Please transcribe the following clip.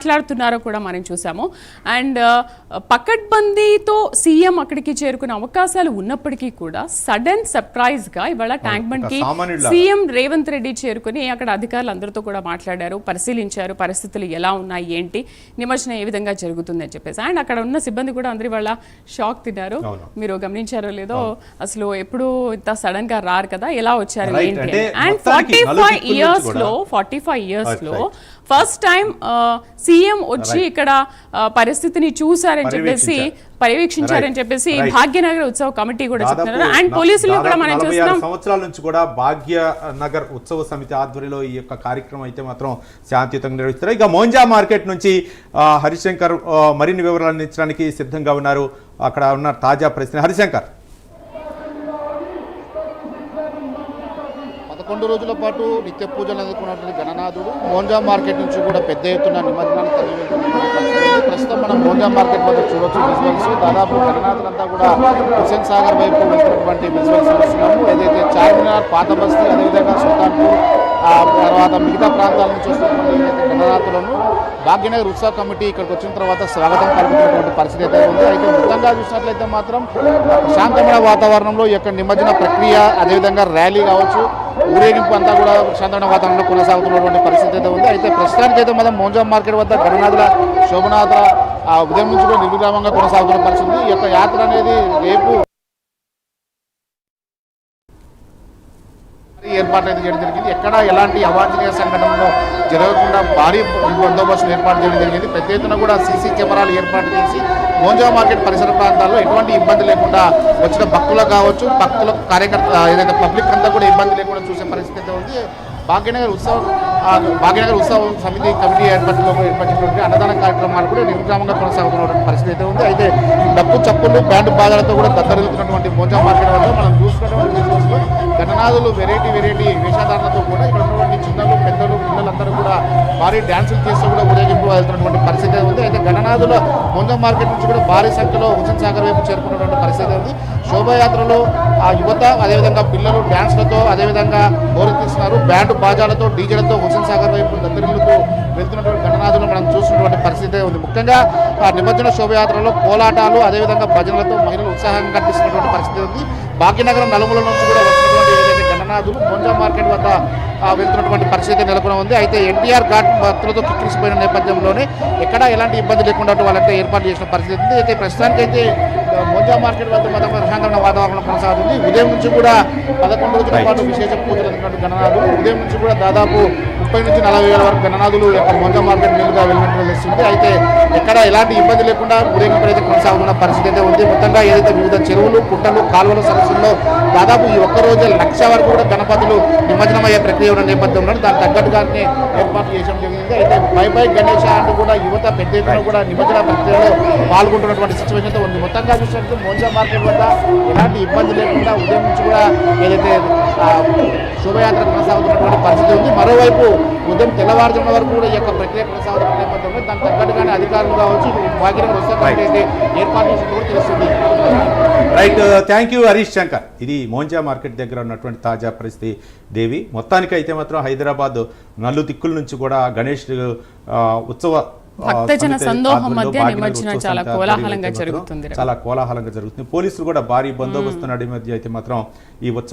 మాట్లాడుతున్నారో కూడా మనం చూసాము. అండ్ పకడ్బందీతో సీఎం అక్కడికి చేరుకునే అవకాశాలు ఉన్నప్పటికీ కూడా సడన్ సర్ప్రైజ్ గా ఇవాళ ట్యాంక్ బండ్ కి సీఎం రేవంత్ రెడ్డి చేరుకుని అక్కడ అధికారులు అందరితో కూడా మాట్లాడారు, పరిశీలించారు, పరిస్థితులు ఎలా ఉన్నాయి, ఏంటి నిమజ్జనం ఏ విధంగా జరుగుతుంది అని చెప్పేసి. అండ్ అక్కడ ఉన్న సిబ్బంది కూడా అందరి వాళ్ళ షాక్ తిన్నారు. మీరు గమనించారో లేదో, అసలు ఎప్పుడు ఇంత సడన్ గా రారు కదా, ఎలా వచ్చారు ఏంటి. అండ్ 45 ఇయర్స్ లో ఫస్ట్ టైం సీఎం వచ్చి ఇక్కడ పరిస్థితిని చూసారని చెప్పేసి, పర్యవేక్షించారని చెప్పేసి భాగ్యనగర్ ఉత్సవ కమిటీ కూడా చెప్తున్నారు. అండ్ పోలీసులు కూడా మనం చూస్తున్నాం. సంవత్సరాల నుంచి కూడా భాగ్యనగర్ ఉత్సవ సమితి ఆధ్వర్యంలో ఈ యొక్క కార్యక్రమం అయితే మాత్రం శాంతియుతంగా నిర్వహిస్తారు. ఇక మోంజా మార్కెట్ నుంచి హరిశంకర్ మరిన్ని వివరాలు అందించడానికి సిద్ధంగా ఉన్నారు. అక్కడ ఉన్న తాజా పరిస్థితి హరిశంకర్. 11 రోజుల పాటు నిత్య పూజలు అందుకున్నటువంటి గణనాథుడు మోంజా మార్కెట్ నుంచి కూడా పెద్ద ఎత్తున నిమజ్జనాన్ని తరలివెళ్తున్నారు. ప్రస్తుతం మనం మోంజా మార్కెట్ వద్ద చూడొచ్చు విజువల్స్. దాదాపు గణనాథులంతా కూడా హుస్సేన్ సాగర్ వైపు వెళ్తున్నటువంటి విజువల్స్ చూస్తున్నాము. ఏదైతే చార్మినార్, పాత బస్తీ, అదేవిధంగా సుల్తాన్పూర్, తర్వాత మిగతా ప్రాంతాల నుంచి వస్తున్నటువంటి ఏదైతే గణనాథులను భాగ్యనగర్ ఉత్సవ కమిటీ ఇక్కడికి వచ్చిన తర్వాత స్వాగతం పలుకుతున్నటువంటి పరిస్థితి అయితే ఉంది. అయితే మొత్తంగా చూసినట్లయితే మాత్రం ప్రశాంతమైన వాతావరణంలో ఈ యొక్క నిమజ్జన ప్రక్రియ, అదేవిధంగా ర్యాలీ కావచ్చు, ఊరేగింపు అంతా కూడా ప్రశాంతమైన వాతావరణంలో కొనసాగుతున్నటువంటి పరిస్థితి అయితే ఉంది. అయితే ప్రస్తుతానికైతే మనం మోంజా మార్కెట్ వద్ద గణనాథుల శోభనాథుల ఉదయం నుంచి కూడా నిర్విరామంగా కొనసాగుతున్న పరిస్థితి. ఈ యొక్క యాత్ర అనేది రేపు ఏర్పాటు అయితే చేయడం జరిగింది. ఎక్కడ ఎలాంటి అవాంఛనీయ సంఘటనలు జరగకుండా భారీ బందోబస్తులు ఏర్పాటు చేయడం జరిగింది. పెద్ద ఎత్తున కూడా సీసీ కెమెరాలు ఏర్పాటు చేసి మోంజా మార్కెట్ పరిసర ప్రాంతాల్లో ఎటువంటి ఇబ్బంది లేకుండా వచ్చిన భక్తులకు కావచ్చు, భక్తుల కార్యకర్త ఏదైతే పబ్లిక్ అంతా కూడా ఇబ్బంది లేకుండా చూసే పరిస్థితి అయితే ఉంది. భాగ్యనగర్ ఉత్సవ సమితి కమిటీ ఏర్పడినటువంటి అన్నదాన కార్యక్రమాలు కూడా నిర్విరామంగా కొనసాగుతున్నటువంటి పరిస్థితి అయితే ఉంది. అయితే డప్పు చప్పులు, బ్యాండ్ బాధలతో కూడా దద్దరిల్లుతున్నటువంటి మోంజా మార్కెట్ వద్ద మనం చూసుకున్నటువంటి గణనాథులు వెరైటీ వేషధారణతో కూడా ఇక్కడ ఉన్నటువంటి చిన్నలు, పెద్దలు, పిల్లలందరూ కూడా భారీ డ్యాన్సులు చేస్తూ కూడా ఊరేగింపు వెళ్తున్నటువంటి పరిస్థితి ఉంది. అయితే గణనాథుల మోంజా మార్కెట్ నుంచి కూడా భారీ సంఖ్యలో హుస్సేన్ సాగర్ వైపు చేరుకున్నటువంటి పరిస్థితి ఉంది. శోభాయాత్రలో ఆ యువత, అదేవిధంగా పిల్లలు డ్యాన్స్లతో, అదేవిధంగా హోరెత్తిస్తున్నారు. బ్యాండ్ బాజాలతో, డీజేలతో హుస్సేన్ సాగర్ వైపు దద్దరిల్లుతూ వెళ్తున్నటువంటి గణనాథులు మనం చూస్తున్నటువంటి పరిస్థితి ఉంది. ముఖ్యంగా నిమజ్జన శోభయాత్రలో కోలాటాలు, అదేవిధంగా భజనలతో మహిళలు ఉత్సాహంగా కనిపిస్తున్నటువంటి పరిస్థితి ఉంది. భాగ్యనగరం నలుమూల నుంచి కూడా వస్తున్నటువంటి ఏదైతే గణనాథులు మోంజా మార్కెట్ వద్ద వెళ్తున్నటువంటి పరిస్థితి నెలకొని ఉంది. అయితే ఎన్టీఆర్ ఘాట్ భక్తులతో కిక్కిరిసిపోయిన నేపథ్యంలోనే ఎక్కడా ఎలాంటి ఇబ్బంది లేకుండా వాళ్ళంటే ఏర్పాటు చేసిన పరిస్థితి ఉంది. అయితే ప్రస్తుతానికైతే మోంజా మార్కెట్ వద్ద మొత్తం ప్రశాంతమైన వాతావరణం కొనసాగుతుంది. ఉదయం నుంచి కూడా 11 రోజుల పాటు విశేష పూజలు అందుకున్నటువంటి గణనాథులు ఉదయం నుంచి కూడా దాదాపు 30 నుంచి 40 వేల వరకు గణనాథులు యొక్క మోంజా మార్కెట్ మీదుగా వెళ్ళినట్టు తెలుస్తుంది. అయితే ఎక్కడ ఎలాంటి ఇబ్బంది లేకుండా ఊరేగింపు అయితే కొనసాగుతున్న పరిస్థితి అయితే ఉంది. మొత్తంగా ఏదైతే వివిధ చెరువులు, కుంటలు, కాలువల సరస్సుల్లో దాదాపు ఈ ఒక్కరోజు 1,00,000 వరకు కూడా గణపతులు నిమజ్జనం అయ్యే ప్రక్రియ ఉన్న నేపథ్యంలో దానికి తగ్గట్టుగానే ఏర్పాటు చేయడం జరిగింది. అయితే బై గణేష అంటూ కూడా యువత పెద్ద ఎత్తున కూడా నిమజ్జన ప్రక్రియలో పాల్గొంటున్నటువంటి సిచ్యువేషన్ అయితే ఉంది. మొత్తంగా చూసినట్టు మోంజా మార్కెట్ వద్ద ఎలాంటి ఇబ్బంది లేకుండా ఉదయం నుంచి కూడా ఏదైతే శోభయాత్ర కొనసాగుతున్నటువంటి పరిస్థితి ఉంది. మరోవైపు ఉదయం తెల్లవారుజామున వరకు కూడా ఈ యొక్క ప్రక్రియ కొనసాగుతున్న నేపథ్యంలో దానికి తగ్గట్టుగానే అధికారులు కావచ్చు, భాగ్యనగర్ ఉత్సవ కమిటీ అయితే ఏర్పాటు చేసినట్టు కూడా తెలుస్తుంది. Right, thank you Harish Shankar. ఇది మోంజా మార్కెట్ దగ్గర ఉన్నటువంటి తాజా పరిస్థితి. దేవి, మొత్తానికి అయితే మాత్రం హైదరాబాద్ నలు దిక్కుల నుంచి కూడా గణేష్ ఉత్సవ భక్తజన సందోహం మధ్య నిమజ్జనం చాలా కోలాహలంగా జరుగుతుంది. పోలీసులు కూడా భారీ బందోబస్తు నడి మధ్య అయితే మాత్రం ఈ ఉత్సవం